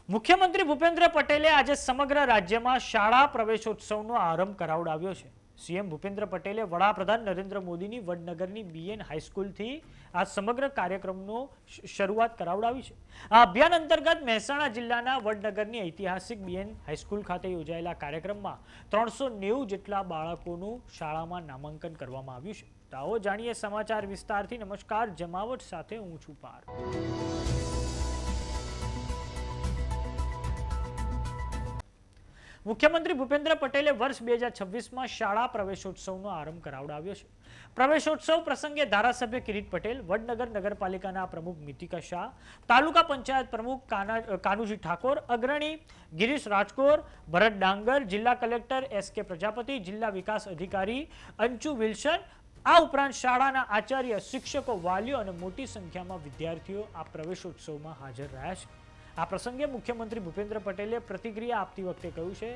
મુખ્યમંત્રી ભૂપેન્દ્ર પટેલે આજે સમગ્ર રાજ્યમાં શાળા પ્રવેશોત્સવનો આરંભ કરાવડાવ્યો છે। સીએમ ભૂપેન્દ્ર પટેલે વડાપ્રધાન નરેન્દ્ર મોદીની વડનગરની બીએન હાઈસ્કૂલથી આ સમગ્ર કાર્યક્રમનો શરૂઆત કરાવડાવી છે। આ અભિયાન અંતર્ગત મહેસાણા જિલ્લાના વડનગરની ઐતિહાસિક બીએન હાઈસ્કૂલ ખાતે યોજાયેલા કાર્યક્રમમાં 390 જેટલા બાળકોનું શાળામાં નામાંકન કરવામાં આવ્યું છે। તો આવો જાણીએ સમાચાર વિસ્તારથી। નમસ્કાર, જમાવટ સાથે હું છું પાર। મુખ્યમંત્રી ભૂપેન્દ્ર પટેલે વર્ષ 2026માં શાળા પ્રવેશોત્સવનો આરંભ કરાવડાવ્યો છે। પ્રવેશોત્સવ પ્રસંગે ધારાસભ્ય કિરીટ પટેલ, વડનગર નગરપાલિકાના પ્રમુખ મિતિકા શાહ, તાલુકા પંચાયત પ્રમુખ કાનુજી ઠાકોર, અગ્રણી ગિરીશ રાજકોર, ભરત ડાંગર, જિલ્લા કલેક્ટર એસ.કે. પ્રજાપતિ, જિલ્લા વિકાસ અધિકારી અંચુ વિલ્સન, આ ઉપરાંત શાળાના આચાર્ય, શિક્ષકો, વાલીઓ અને મોટી સંખ્યામાં વિદ્યાર્થીઓ આ પ્રવેશોત્સવમાં હાજર રહ્યા છે। આ પ્રસંગે મુખ્યમંત્રી ભૂપેન્દ્ર પટેલે પ્રતિક્રિયા આપતી વખતે કહ્યું છે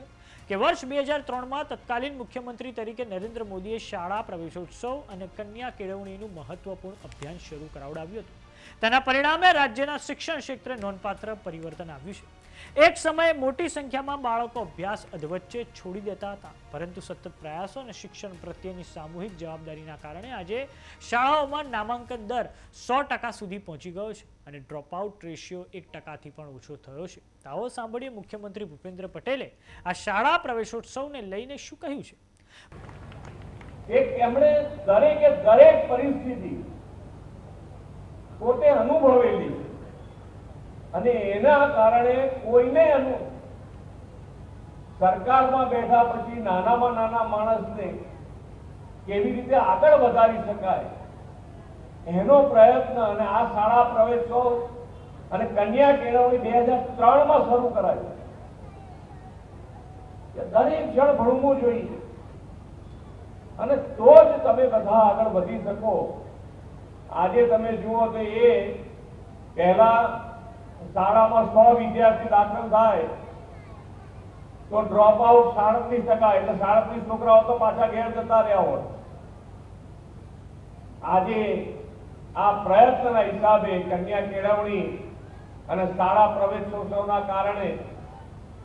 કે વર્ષ 2003માં તત્કાલીન મુખ્યમંત્રી તરીકે નરેન્દ્ર મોદીએ શાળા પ્રવેશોત્સવ અને કન્યા કેળવણીનું મહત્વપૂર્ણ અભિયાન શરૂ કરાવડાવ્યું હતું। તેના પરિણામે રાજ્યના શિક્ષણ ક્ષેત્રે નોંધપાત્ર પરિવર્તન આવ્યું છે। એક સમયે મોટી સંખ્યામાં બાળકો અભ્યાસ અધવચ્ચે છોડી દેતા હતા, પરંતુ સતત પ્રયાસો અને શિક્ષણ પ્રત્યેની સામૂહિક જવાબદારીના કારણે આજે શાળાઓમાં નામાંકન દર 100% સુધી પહોંચી ગયો છે અને ડ્રોપઆઉટ રેશિયો 1%થી પણ ઓછો થયો છે। આવો સાંભળીએ મુખ્યમંત્રી ભૂપેન્દ્ર પટેલે આ શાળા પ્રવેશોત્સવને લઈને શું કહ્યું છે। એમણે દરેક પરિસ્થિતિ પોતે અનુભવેલી અને એના કારણે કોઈને સરકારમાં બેઠા પછી નાનામાં નાના માણસને કેવી રીતે આગળ વધારી શકાય એનો પ્રયત્ન અને આ શાળા પ્રવેશોત્સવ અને કન્યા કેળવણી 2003માં શરૂ કરાયું। દરેક જણ ભણવું જોઈએ અને તો જ તમે બધા આગળ વધી શકો। આજે તમે જુઓ તો એ પહેલા શાળામાં 100 વિદ્યાર્થી દાખલ થાય તો ડ્રોપ આઉટ 37%, એટલે 37 છોકરાઓ તો પાછા ઘેર જતા રહ્યા હોત। આજે આ પ્રયત્નના હિસાબે કન્યા કેળવણી અને શાળા પ્રવેશોત્સવના કારણે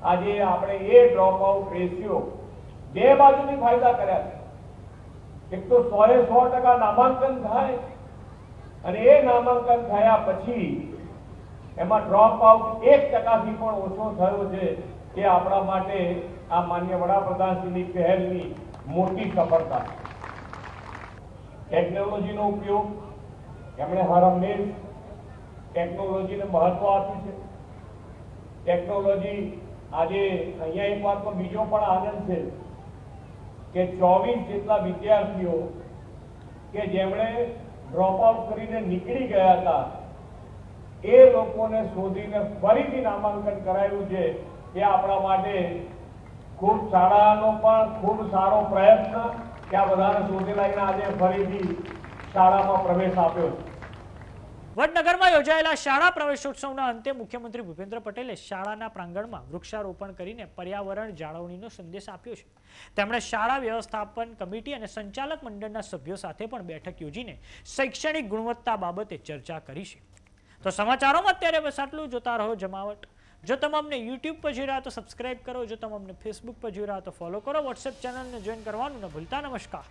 આજે આપણે એ ડ્રોપ આઉટ રેશિયો બે બાજુથી ફાયદા કર્યા છે। એક તો 100% નામાંકન થાય અને એ નામાંકન થયા પછી એમાં ડ્રોપ આઉટ 1%થી પણ ઓછો થયો છે। એ આપણા માટે આ માન્ય વડાપ્રધાનશ્રીની પહેલની મોટી સફળતા। ટેકનોલોજીનો ઉપયોગ એમણે હર હંમેશ ટેકનોલોજીને મહત્વ આપ્યું છે। ટેકનોલોજી આજે અહીંયા એક વાતનો બીજો પણ આનંદ છે કે 24 જેટલા વિદ્યાર્થીઓ કે જેમણે ડ્રોપ આઉટ કરીને નીકળી ગયા હતા એ લોકોને શોધીને ફરીથી નામાંકન કરાયું છે। એ આપણા માટે ખૂબ શાળાનો પણ ખૂબ સારો પ્રયત્ન કે આ બધાને શોધી લઈને આજે ફરીથી શાળામાં પ્રવેશ આપ્યો છે। વડનગરમાં યોજાયેલા શાળા પ્રવેશોત્સવના અંતે મુખ્યમંત્રી ભૂપેન્દ્ર પટેલે શાળાના પ્રાંગણમાં વૃક્ષારોપણ કરીને પર્યાવરણ જાળવણીનો સંદેશ આપ્યો છે। તેમણે શાળા વ્યવસ્થાપન કમિટી અને સંચાલક મંડળના સભ્યો સાથે પણ બેઠક યોજીને શૈક્ષણિક ગુણવત્તા બાબતે ચર્ચા કરી છે। તો સમાચારોમાં અત્યારે બસ આટલું। જોતા રહો જમાવટ। જો તમે અમને યુટ્યુબ પર જોઈ રહ્યા તો સબસ્ક્રાઇબ કરો, જો તમે અમને ફેસબુક પર જોઈ રહ્યા તો ફોલો કરો, વોટ્સએપ ચેનલને જોઈન કરવાનું ન ભૂલતા। નમસ્કાર।